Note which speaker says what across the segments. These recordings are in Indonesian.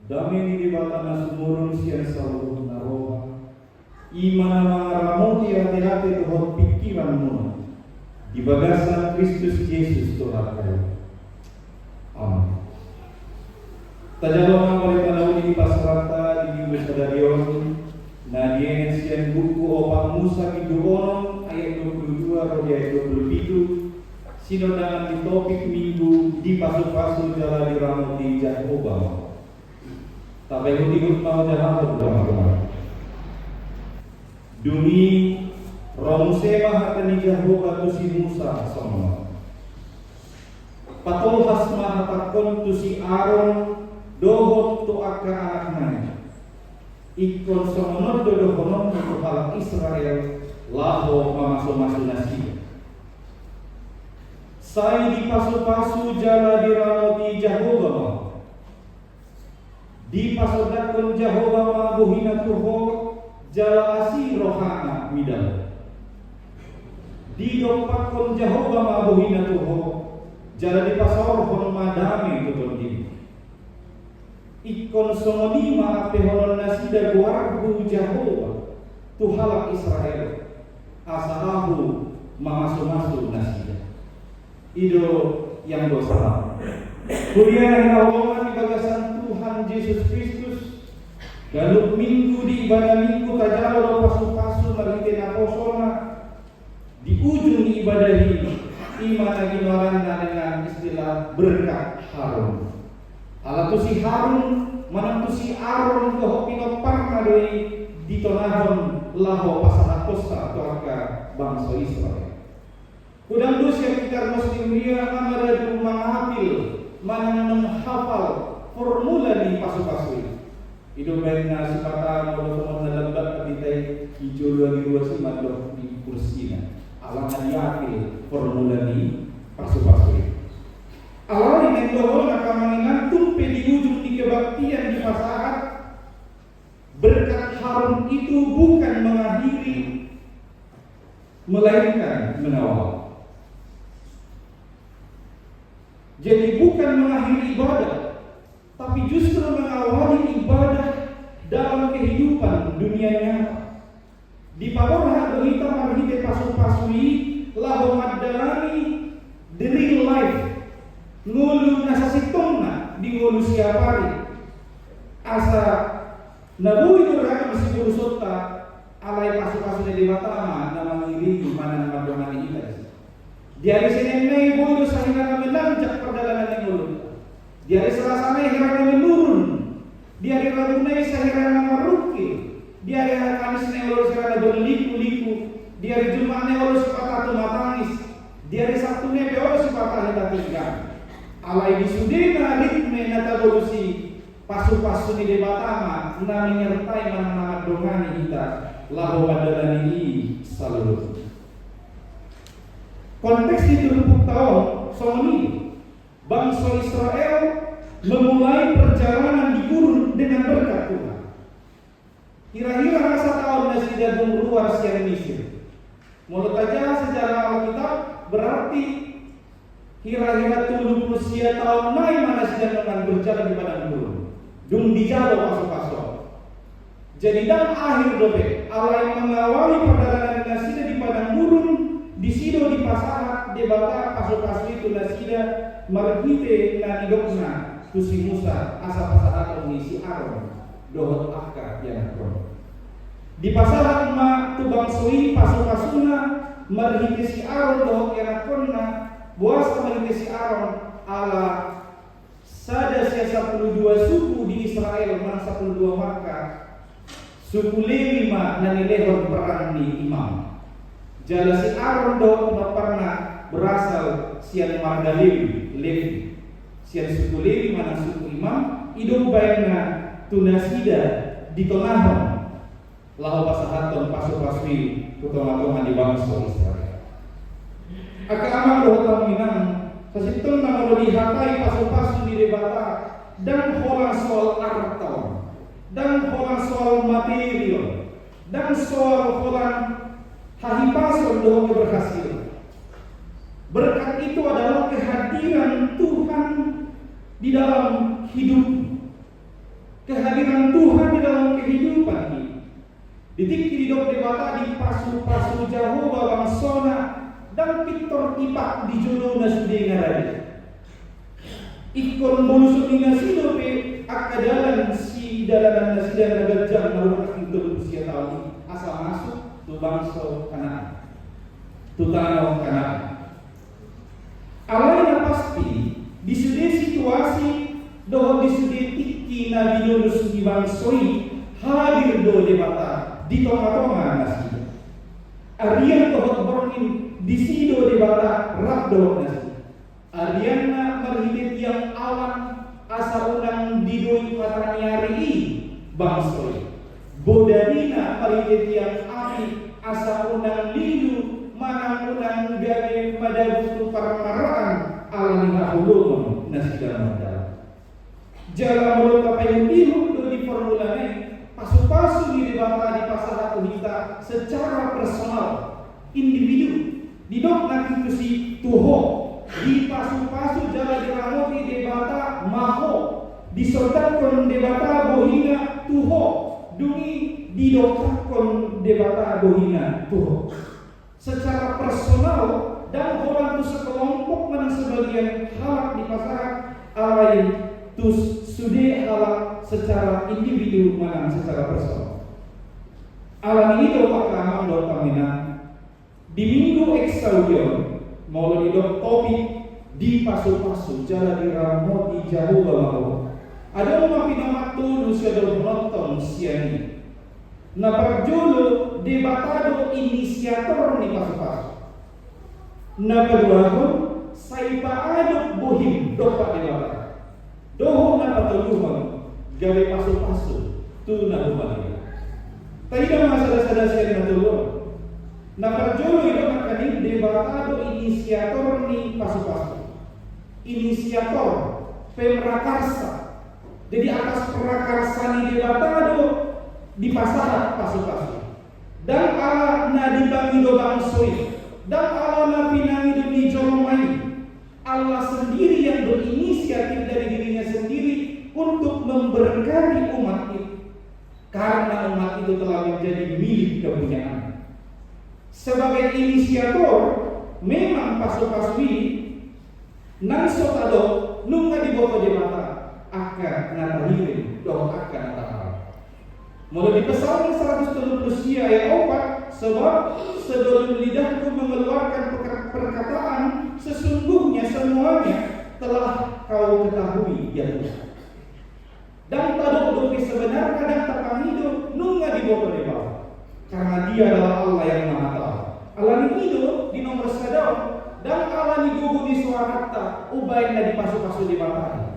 Speaker 1: Dami di batana sumurun siya sa ulong naroa. Imana mga ramoti hati-hati tuhot pikiran mo. Di bagasan Kristus Yesus Tuhan kayo. Amen. Tajalong ang panahon di pasarata di Wissadarion na diyan siya buku o Musa Kiduonon ayat 22 atau ayat 27 sinodaan di topik minggu di pasu-pasu jalan di ramoti Jehovah. Tapi ikut mau jalan bersama. Dumi romsema hatani Jehovah tu si Musa sama. Patol hasma hatakon tu si Aaron dohot tu akka anaknya. Ikon semenot dodohonon tu halak Israel laho mamasuk nasi. Saya di pasu-pasu jala di ramoti Jehovah. Di pasodakon Jehovah mabuhina tuho jala asi rohana midal. Di dompakon Jehovah mabuhina tuho jala di pasorhon madami tutun di. Ikon somoni maapehonon nasida guargu Jehovah tuhalak Israel asalahu mamasuk nasida. Ido yang dosa. Kuliah nawawan di bagasan Tuhan Yesus Kristus. Galuk minggu di ibadah minggu tajalo pasu-pasu marite naposona. Di ujung ibadah ini iman lagi marana dengan istilah berkat Harun. Ala tu si Harun mana tu si Aaron ko pino parna doi ditonahon laho pasalakosa to aka bangsa Israel. Kudang dos yang kita muslim dia amara du mangapil mana menghafal formula di pasu-pasu. Hidup baiknya sifatan kalau semua lembat ketika hijau lagi dua simat di kursinya. Alam diakil formula di pasu-pasu. Allah ini doa akan mengingat tumpe di ujung di kebaktian di masyarakat. Berkat Harun itu bukan mengakhiri melainkan mengawal. Jadi bukan mengakhiri ibadah, tapi justru mengawali ibadah dalam kehidupan dunia nyata. Di paborha dohita marhite pasu-pasui lahu madalani the real life. Ngulu nasasitongna di ngulu siapari. Asa nabuhi durhaka mesti burusota alai pasu-pasu di batama na mangiri mana nama domani kita. Diari senenai bodo sahirana melanjak perdagangan yang mulut. Diari selasane hirana menurun. Diari rabunai sahirana marukil. Diari kamis neolor sahirana berliku-liku. Diari Jumat neolor sepatatu matangis. Diari Sabtu neolor sepatatu hitatingkan. Alai disudina ritme nata bolusi pasu-pasu di debatama na menyertai mana-mana dongani kita lahu badalani salurut. Konteks itu lupuk tahun Sony bangsa Israel memulai perjalanan di gurun dengan berkat Tuhan. Kira-kira rasa tahun nasi jagung luar siang Mesir. Menurut aja sejarah Alkitab berarti kira-kira 70 tahun naik mana sedang berjalan di padang gurun. Dung dijalo masuk-masuk. Jadi dan akhir dobe Allah yang mengawali perjalanan nasi di padang gurun. Di sido di pasahat di bata pasu-pasu itu nasida margite na idokna tu si Musa asa pasahat si Aaron dohot akka yang akron. Di pasahat ma tu bangsoi pasu-pasuna margite si Aaron dohot yang akronna buas margite si Aaron ala sada sia 12 suku di Israel man 12 maka suku Lewi ma nanilehon perang di imam. Jala si Aaron do pernah berasal sian marga Lewi. Sian suku Lewi mana suku imam idung bayangna tunasida di tonahon lahu pasahaton pasu-pasui kutonga-tonga di bangsa Israel. Aka amal do taminang sasitong na dihatai pasu-pasu di debata dan holang soal arton dan holang soal material dan soal holang hahipason doa berhasil. Berkat itu adalah kehadiran Tuhan di dalam hidup. firman Tuhan di dalam kehidupan ini. Ditik hidup debata di pasu-pasu jauh bawang sona dan Victor tipak di jodoh nasude ngarade. Ikon bonus ina sidope akadalan si dalanan nasi dan nagajang narunak itu usia tahun ini. Asal masuk tu bangsa Kanaan, tu tanah Kanaan. Alai pasti di sudut situasi doh di sudut iki nabi nurus di bangsoi hadir do debata di tengah-tengah nasi. Arian tohot borongin di sido debata rak do nasi. Arian na marhidit yang awan asa unang didoi pataniari bangsoi. Bodadina marhidit yang api asa unang lidu manang unang gade madabutu parmaraan alani kahulungan nasi dalam dalam. Jalan mulut kapayun biru do di formulanya pasu-pasu di debata di pasar aku kita secara personal individu didok nanti kusi tuho di pasu-pasu jalan diramoti debata maho disotakon debata bohina tuho dungi didokakon debata bohina tuho secara personal dan orang tu sekelompok menang sebagian halak di pasar lain tu sudah halak secara individu menang secara personal. Alam ini doa kamang doa paminan di minggu eksaudion mau dok topik di pasu-pasu jalan di ramoti jauh bawah. Ada umat pinamat tu sudah nonton siani. Na perjolo debatado inisiator ni pasu-pasu. Na berwahun saipaado bohim dopa debata. Doho na patuluhan gawe pasu-pasu tu na humali. Tayo masalah-salah siya natulungan. Na perjolo ito makaning debatado inisiator ni pasu-pasu. Inisiator pemrakarsa. Jadi atas prakarsa ni debatado di pasar pasu-pasu. Dan ala na dibangido bangsoi. Dan ala na pinangido ni joromai. Allah sendiri yang berinisiatif dari dirinya sendiri untuk memberkati umat itu. Karena umat itu telah menjadi milik kepunyaan. Sebagai inisiator, memang pasu-pasu ini nang sotado nunga diboto di mata akan natahirin doh akan natahirin. Mulai di Psalm 130 ayat 4, sebab sebelum lidahku mengeluarkan perkataan, sesungguhnya semuanya telah kau ketahui ya Tuhan. Dan tadok doki sebenarnya dan terpamido nunga di bawah di bawah. Karena dia adalah Allah yang maha tahu. Allah ini di nomor sadar dan Allah ini gugu di suarata ubainnya di pasu-pasu di bawah.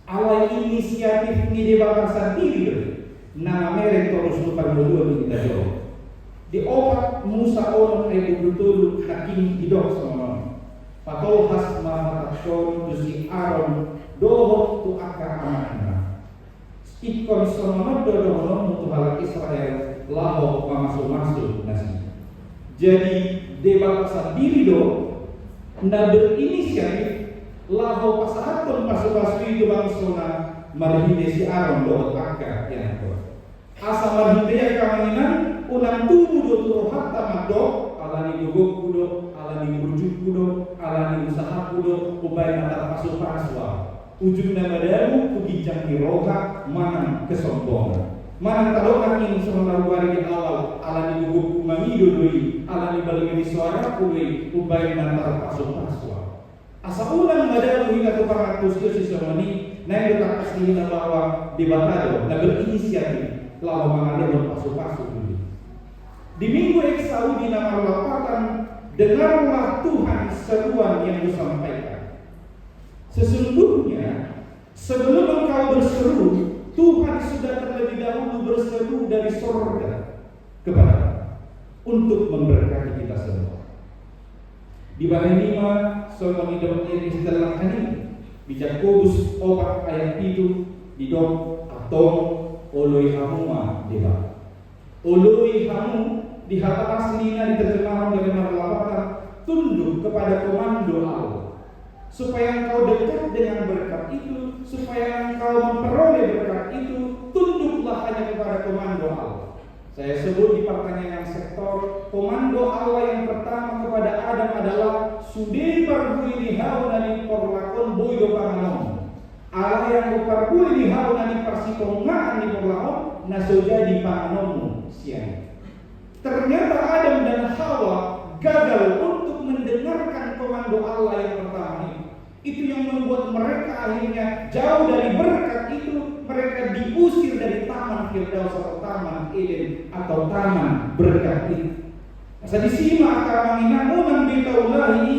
Speaker 1: Allah inisiatif ini di bawah sendiri. Nama merek terus lupa dulu kita jauh. Di opat Musa orang ayat betul hakim hidup semua. Patol has mahatakon dusi Aaron dohok tu akar amanah. Ikon semua dohok untuk halak Israel lahok masuk nasi. Jadi debat sendiri do, na berinisiatif lahok pasahaton masuk itu bangsona marhide si Aaron dohok akar yang itu. Asa marhide kamanginan ulang tubuh do tuh hatta madok alani dogok kudo alani burjuk kudo alani usaha kudo ubai mata pasu-paswa ujung nama daru kugijang diroha manang kesombongan manang tarokan ini semua luar di awal alani dogok kumangido doi alani balik di suara kudoi ubai mata pasu-paswa asa ulang madaru hingga tukang atus itu semua ini naik letak aslinya bahwa debatado na berinisiatif lalu mengalir pasu-pasu dulu. Di minggu Eksau di nama lapatan, dengarlah Tuhan seruan yang disampaikan. Sesungguhnya sebelum engkau berseru, Tuhan sudah terlebih dahulu berseru dari surga kepada untuk memberkati kita semua. Di bagian 5 soal hidup ini setelah ini di Yakobus 4 ayat 7 di dom atau oloi hamuma deba. Oloi hamu di kata aslinya di terjemahan dari Marlapatan tunduk kepada komando Allah. Supaya engkau dekat dengan berkat itu, supaya engkau memperoleh berkat itu, tunduklah Saya sebut di pertanyaan sektor, komando Allah yang pertama kepada Adam adalah sude pargui di hauna ni porlakon boyo panganom. Allah yang berpargui di hauna ni persitongaan di porlakon naso jadi panganommu siang. Ternyata Adam dan Hawa gagal untuk mendengarkan komando Allah yang pertama ini. Itu yang membuat mereka akhirnya jauh dari berkat itu. Mereka diusir dari taman Firdaus atau taman Eden atau taman berkat itu. Masa disimak kami namunan bitaulah ini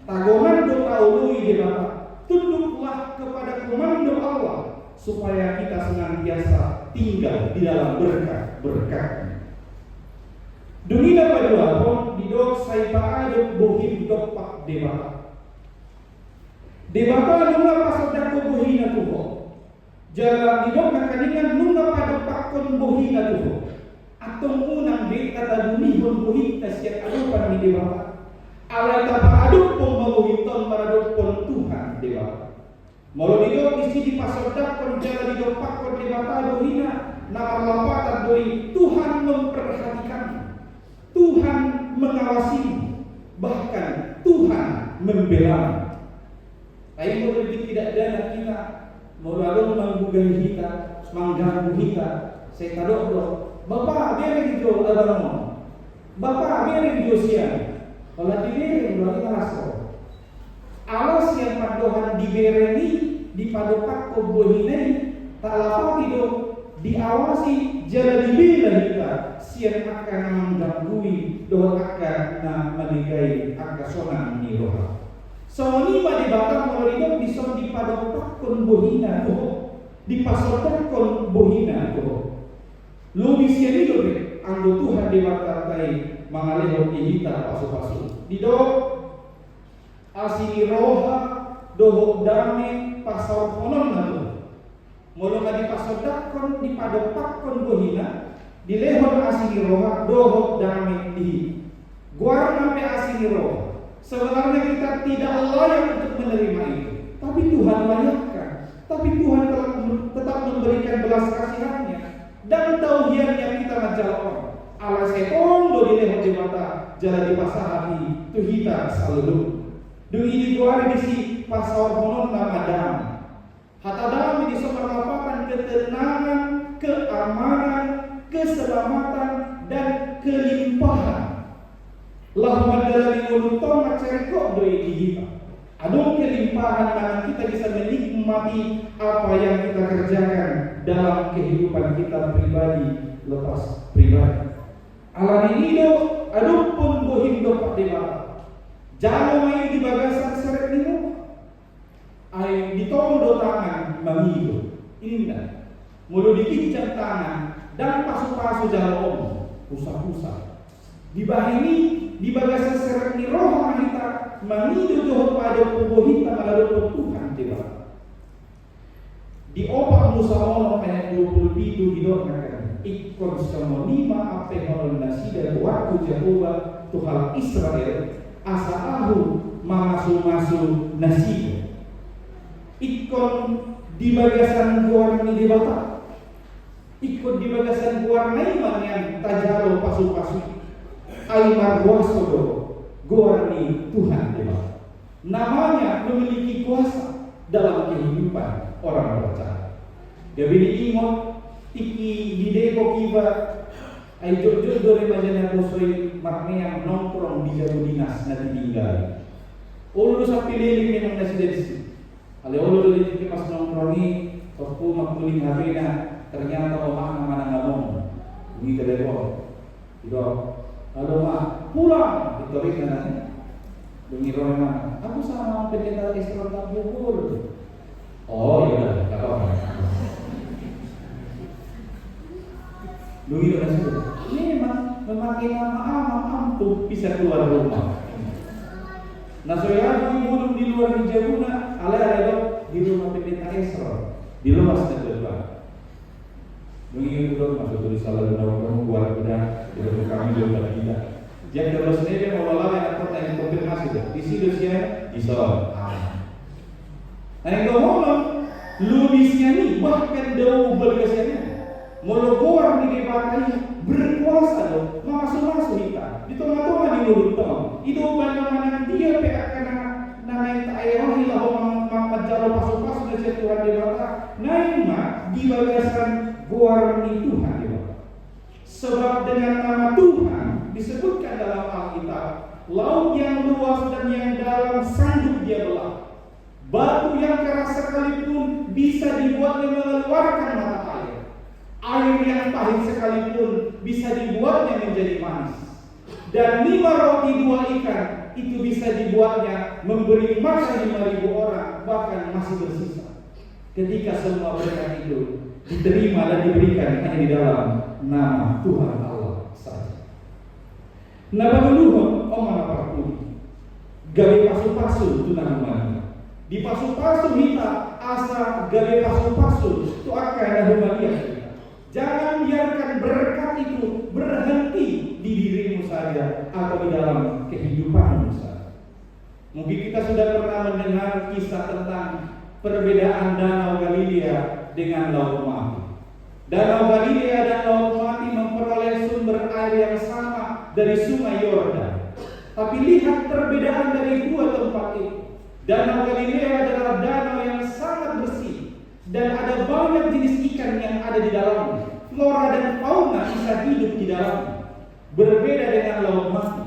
Speaker 1: tagonan do taului di Bapak. Tunduklah kepada komando Allah supaya kita senantiasa tinggal di dalam berkat-berkat. Dunia kedua pun didok saya paaduk bohim dopak debata. Debata nunga pasodako bohina tuho. Jala didok nakadingan nunga padopakon bohina tuho. Atong unang di kata dumihon bohita siya adupan ni debata. Alay tapaaduk pong mabuhiton maradok pon Tuhan debata. Molo didok isi dipasodakon jala didopakon debata bohina. Nakalapatan doi Tuhan memperhatikan. Tuhan mengawasi, bahkan Tuhan membela. Tapi kalau tidak ada kita, mau lalu menggugah kita, mengganggu kita, saya kadok Bapak biarin itu abang, Bapak biarin itu siang. Kalau dibiarin berarti ngerasa. Alas yang padohan dibereni, dipadopak kobohine, tak lapor itu diawasi jalan dibela kita. Siang akan mengganggu, doa akan meligai akan sonang ni roha. Sawani pa di batang kalau itu bisa dipadopakon bohina tuh, dipasodakon bohina tuh. Lu bisa itu deh, anggo Tuhan di batai mangalehon kita pasu-pasu. Didok asini roha dohok dame pasal konon natu. Molo ka dipasodakon dipadopakon bohina, dilehon asini roha dohok dame di. Guar sampai asini roha. Sebenarnya kita tidak layak untuk menerima itu, tapi Tuhan layakkan. Tapi Tuhan tetap memberikan belas kasihannya dan tauhiannya kita menjawab. Allah sekong do di lehot di mata jalan di pasahati tu kita selalu. Dungi di guari di si pasar honon nama dam. Hatta dam di seperlapakan ketenangan, keamanan, keselamatan dan kelimpahan. Lahumad dalam ulutong macerikok doi di kita. Aduh kelimpahan mana kita bisa menikmati apa yang kita kerjakan dalam kehidupan kita pribadi lepas pribadi. Alam ini do, aduh pun bohim do pak dewa. Jangan main di bagasan seret ini. Ay ditong do tangan mangido. Ini enggak. Mulu dikincang tangan dan pasu-pasu jalom pusat-pusat. Di bawah ini di bagasan seret ni roh kita mangido doh pada pubohita maladot Tuhan dewa. Di opak Musa ono ayat 27 didoknakan ikon sama 5 apa yang nasida waktu Jehovah Tuhan Israel asa ahu masu nasida ikon di bagasan guarni di batak ikon di bagasan guarni yang tajalo pasu-pasu Aimar wasodo guarni Tuhan dewa. Namanya memiliki kuasa dalam kehidupan orang percaya. Dia bini ingot tiki di deko kiba ay jod dore majana bosoi makne yang nongkrong di jago dinas na ditinggal. Ulu sa pililing yang nasi desi. Ale ulu dili pas nongkrongi topu makuling harina ternyata omah mana ngamong. Ini telepon. Itu halo mak, pulang. Ditorik nanti. Dungi roh mana? Aku sama pendeta Islam tak bubur. Oh iya, tak apa. Dungi roh nasi. Ini memang memakai nama ampuh bisa keluar rumah. Nasoya belum di luar di Jabuna, ala di rumah pendeta Islam di luar setelah. Dungi roh masuk tulis salah dan kamu buat kita. Jadi kami juga kita. Jadi kalau sendiri mau lawan yang akan tanya konfirmasi dah. Di sini dia bisa. Nah yang ngomong, lumisnya ni bahkan jauh berkesnya. Mologor di debatanya berkuasa dong, masuk kita di tengah-tengah di mulut dong. Itu bagaimana dia akan naik aerohi lah menjauh pasu-pasu dari Tuhan debata. Naik di bagasan goar di Tuhan debata. Sebab dengan nama Tuhan disebutkan dalam Alkitab, laut yang luas dan yang dalam sanggup dia belah. Batu yang keras sekalipun bisa dibuatnya mengeluarkan mata air. Air yang pahit sekalipun bisa dibuatnya menjadi manis. Dan 5 roti 2 ikan itu bisa dibuatnya memberi makan 5.000 orang, bahkan masih bersisa. Ketika semua berkat itu diterima dan diberikan hanya di dalam nama Tuhan Allah saja. Nama dulu omana parpuni. Gawe pasu-pasu itu nama. Di pasu-pasu kita asa gawe pasu-pasu itu akan ada bagian. Jangan biarkan berkat itu berhenti di dirimu saja atau di dalam kehidupanmu saja. Mungkin kita sudah pernah mendengar kisah tentang perbedaan Danau Galilea dengan Laut Mati. Danau Galilea dan Laut Mati memperoleh sumber air yang sama dari Sungai Yordan. Tapi lihat perbedaan dari dua tempat itu. Danau Galilea adalah danau yang sangat bersih dan ada banyak jenis ikan yang ada di dalamnya. Flora dan fauna bisa hidup di dalamnya. Berbeda dengan Laut Mati.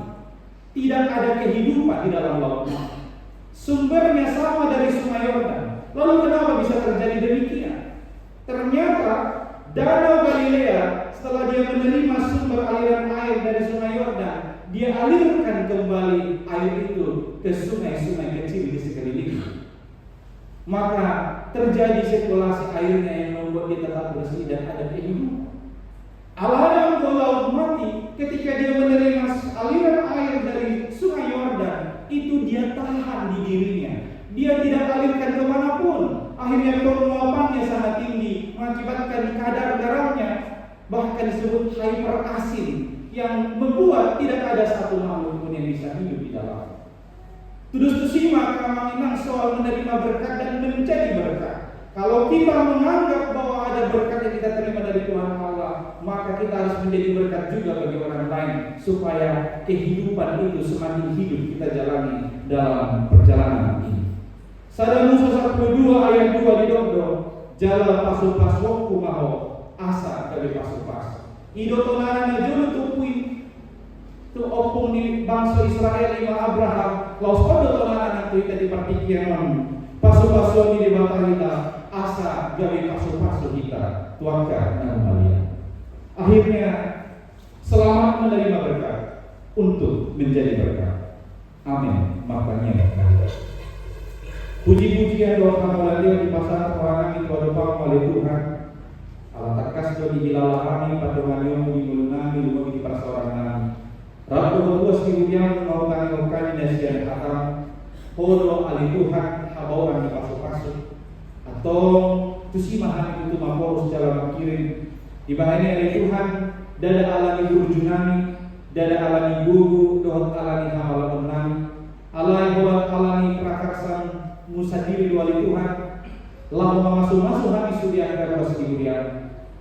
Speaker 1: Tidak ada kehidupan di dalam Laut Mati. Sumbernya sama dari Sungai Yordan. Lalu kenapa bisa terjadi demikian? Ternyata Danau Galilea setelah dia menerima sumber aliran air dari Sungai Yordan, dia alirkan kembali air itu ke sungai-sungai kecil di sekelilingnya. Maka terjadi sirkulasi airnya yang membuat dia tetap bersih dan ada kehidupan. Alhasil Laut Mati ketika dia menerima aliran air dari Sungai Yordan, itu dia tahan di dirinya. Dia tidak alirkan kemanapun. Akhirnya penguapannya sangat tinggi, mengakibatkan kadar garamnya bahkan disebut hyperasin, yang membuat tidak ada satu makhluk pun yang bisa hidup di dalam. Tudus tusima kami soal menerima berkat dan menjadi berkat. Kalau kita menganggap bahwa ada berkat yang kita terima dari Tuhan Allah, maka kita harus menjadi berkat juga bagi orang lain, supaya kehidupan itu semakin hidup kita jalani dalam perjalanan ini. Sada Musa 1:2 ayat 2 di dodo, jala pasu-pas wokku maho, asa dari pasu-pas. Ido tonana julu tupui tu opung di bangsa Israel ima Abraham, laus kodo tonana tu ita di perpikiran pasu-pasu di bawah kita, asa gawe pasu-pasu kita, tuangkan nama Maria. Akhirnya selamat menerima berkat untuk menjadi berkat. Amin. Makanya puji-pujian doa kami di pasar orang itu doa oleh Tuhan. Allah takas do di lalahani patungan yang di mulunami lupa di persoalan. Ratu bos di ujian mau tanggung nasihat akan podo ali Tuhan habawan di pasu-pasu atau tusimahan itu mampu secara makirin di bahani ali Tuhan dada alami burjunami dada alami gugu dohot alami hamalan nami alai buat alami prakarsan musadiri wali Tuhan lalu masuk kami sudia agar bersedia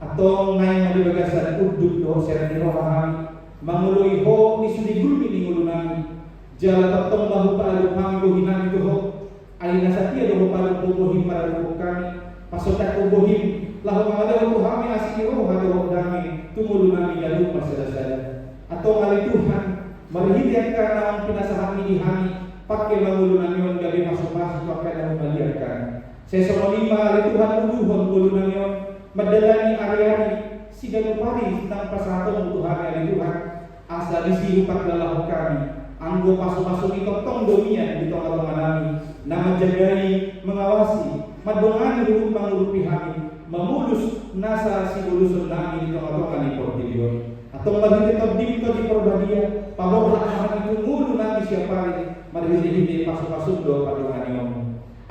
Speaker 1: atau ngai di bagasan uduk doh serani rohani mangului ho ni sudi gulmi ni ngulunami jala tatong lahu pa'alu kami bohinami doho alina satia doho pa'alu bohim para doho kami pasotak bohim lahu mangadaw kami asiki roh hadoh dami tumulunami galup masada-sada atau ngali Tuhan marihitian karena pinasahami di hami pakai mangulunami gabi masuk-masuk pakai dan memaliarkan saya sama lima ali Tuhan uluhon mangulunami madalani ari-ari sigalu pari tentang pasaton Tuhan ali Tuhan asa disi upak dalam kami anggo pasu-pasu itu tong domian di tengah-tengah kami nama jagai mengawasi madongani hukum mangulupi kami memulus nasa si bulusun kami di tengah-tengah di portilio atau mari tetap dito di perbadia paboblah kami itu ngulu nanti siapa ini mari di pasu-pasu do padongani om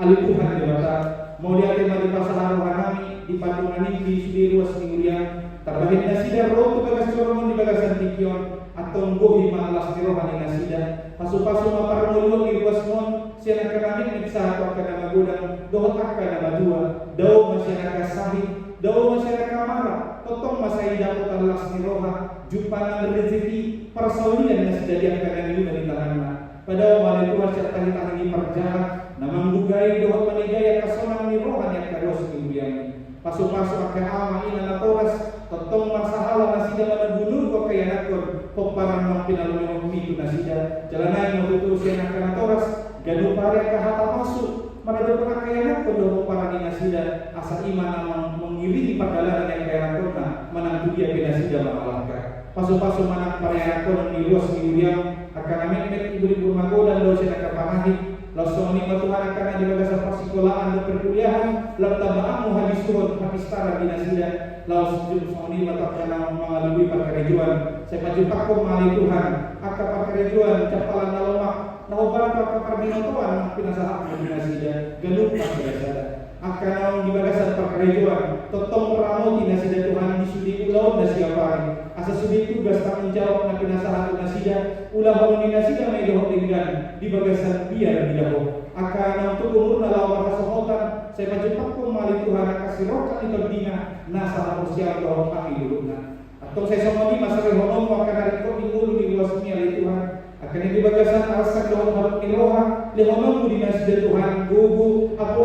Speaker 1: ali Tuhan di mata mau diate mari pasahan kami di patungan ini di sudi ruas mingguan terbahin nasida roh tugas corong di bagasan tikion atau gohi malas di rohani nasida pasu-pasu maparmulu di ruas mon siana kami bisa atau kana magudang dohot akka nama dua daw masyarakat sahih dawa masyarakat marah, totong masai dapat Allah niroha, jumpanan rezeki, persaulian yang sudah diangkat dari tangannya. Pada waktu itu masyarakat ini perjalan, namang bugai doa menigaya kasonang niroha yang kados kemudian. Pasu-pasu akan ama ina natoras, totong masahala nasida managulur ko kaya nakon, pagparang mga pinalumiyong mito nasida, jalanay matutulos yan akan natoras, gano'n pare kahata pasu, manado ka kaya nakon doon para ni nasida, asa ima namang mengiringi pagdalanan yang kaya nakon na, manang tuya pinasida makalaka. Pasu-pasu manang pare nakon ni luas ni Uriam, akan namin ibu-ibu magodan doon siya nakapangahit, langsung ni Tuhan akan ada bagasan persekolahan dan perkuliahan, lalu tambahan habis turun habis tara binasida, lalu sejumlah ni matakkan mengalami perkerejuan. Saya maju pakum mali Tuhan, akan perkerejuan capalan nalomak, nahuban perkerbinotuan pinasahat binasida, galup perkerejuan. Akan di bagasan perkerejuan, totong peramu binasida Tuhan di sudi ulau dan siapari. Asa sudi tugas tanggung jawab na pinasahat binasida, ulah bangun binasida may dohot tinggan di bagasan biar didaho. Akan untuk umur na lawan kasohotan, saya majupak ko mali Tuhan kasih rokan ito dina nasa napusiang dohot kami dulu na. Atau saya sama ni masalah honom akan hari ko ingulu di luas niya Tuhan. Akan di bagasan alasan dohot harap niroha, lehonom di nasida Tuhan gugu, apo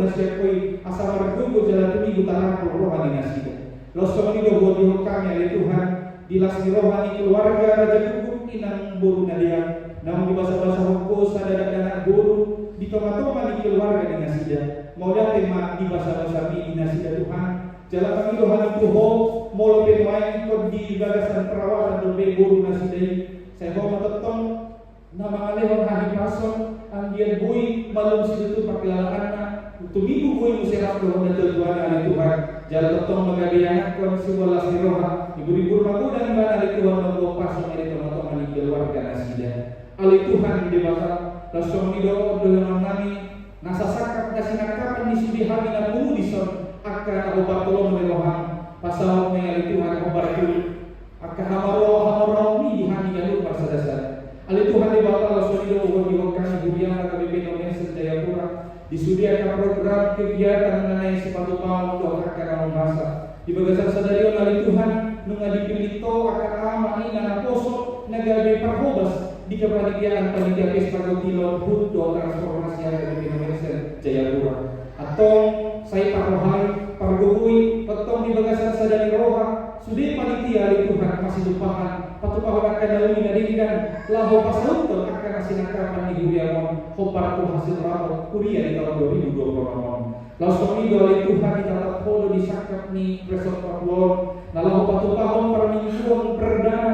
Speaker 1: nasida koy asa margugu jalan tumigo tanah roha ni nasida. Los kami dohot di kami Tuhan, dilas niroha ni keluarga raja gugu inang buru na dia. Namun di bahasa-bahasa hukum sadar anak guru di toma-toma di keluarga di nasida. Mau tema di bahasa-bahasa di nasida Tuhan. Jalan kami Tuhan itu ho mau lebih main ikut di bagasan perawatan lebih guru nasida. Saya mau tetong nama alehon hari pason anggian bui malum situ pakai anak untuk minggu bui musyawarah Tuhan dan Tuhan dari Tuhan. Jalan tetong magabian kon sibolas roha ibu-ibu rumah dan mana dari Tuhan membawa pason dari toma-toma di keluarga nasida. Ali Tuhan di bawah langsung didoa dengan nami nasa sakap na sinakapan ni sudi hami na pumudison akan ako patulong merohan pasal may ali Tuhan ako barakul akan hamaro ni di hami na lupa sa dasar. Ali Tuhan di bawah langsung didoa di kami huriang na kabibino mensa Jayapura disediakan program kegiatan mengenai sepatu pawang untuk akan masa di bagasan sadarion ali Tuhan nunga dipilito akan ama ina na poso nagabi parhobas di kepanitiaan panitia pesta gotilo butuh transformasi yang ada di Indonesia Jayapura atau saya parohai pargugui petong di bagasan sadari roha sudi panitia di Tuhan masih lupakan patupahan akan dalam dinadikan lahu pasauto akan asinakapan di Huriamon hoparku hasil rapat kuliah di tahun 2020 langsung ini dari Tuhan di tatap polo disakap ni Resort Pakuon lalu patupahan permingguan perdana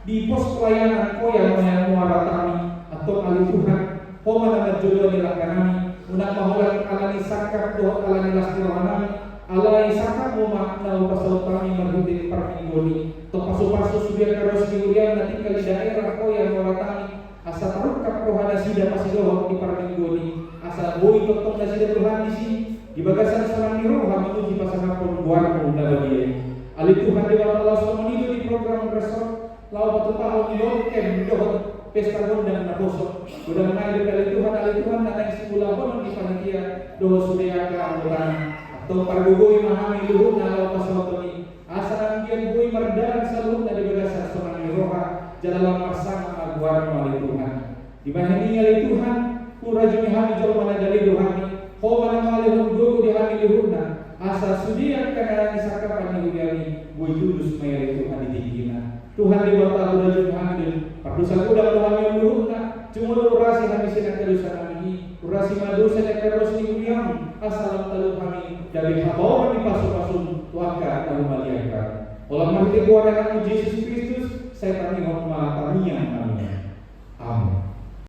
Speaker 1: di pos pelayanan koyang yang muara kami atau kali Tuhan koma na jodoh di kami unak mahulan alani sakap doa alani lastirana alani sakap mo makna pasal kami marhudik parmingoni to pasu-pasu sudah karos di urian nanti kali daerah koyang muara kami asa tarukap rohana sida pasidoh di parmingoni asa boy totong na sida Tuhan di sini di bagasan sarang di roha menuju pasangan pembuat muda bagi ali Tuhan di bawah Allah semenido di program resort lalu batu tahun dilokem dohot pesta gondang na bosok udah mengalir dari Tuhan dan yang sebulan pun di panitia dohot sudah keanggotaan atau pargugui mahami luhut na lalu pasal ini asal anggian bui merdaran saluh dari bagasan seorang roha jalan pasangan aguan oleh Tuhan di bahini oleh Tuhan kurajumi hami jauh mana dari dohani ho mana malih lugu di hami luhutna asal sudia akan disakapan di huriani bui tulus mayari Tuhan di tingginya Tuhan di bawah udah jadi hamil. Perdosa udah hamil dulu nak. Cuma urasi habis nak dosa kami. Urasi madosa nak terus diuliam. Asal talu kami dari hawa di pasu-pasu tuaka talu maliakan. Olah mati kuat anak Yesus Kristus. Saya kami hormat kami yang kami. Amin.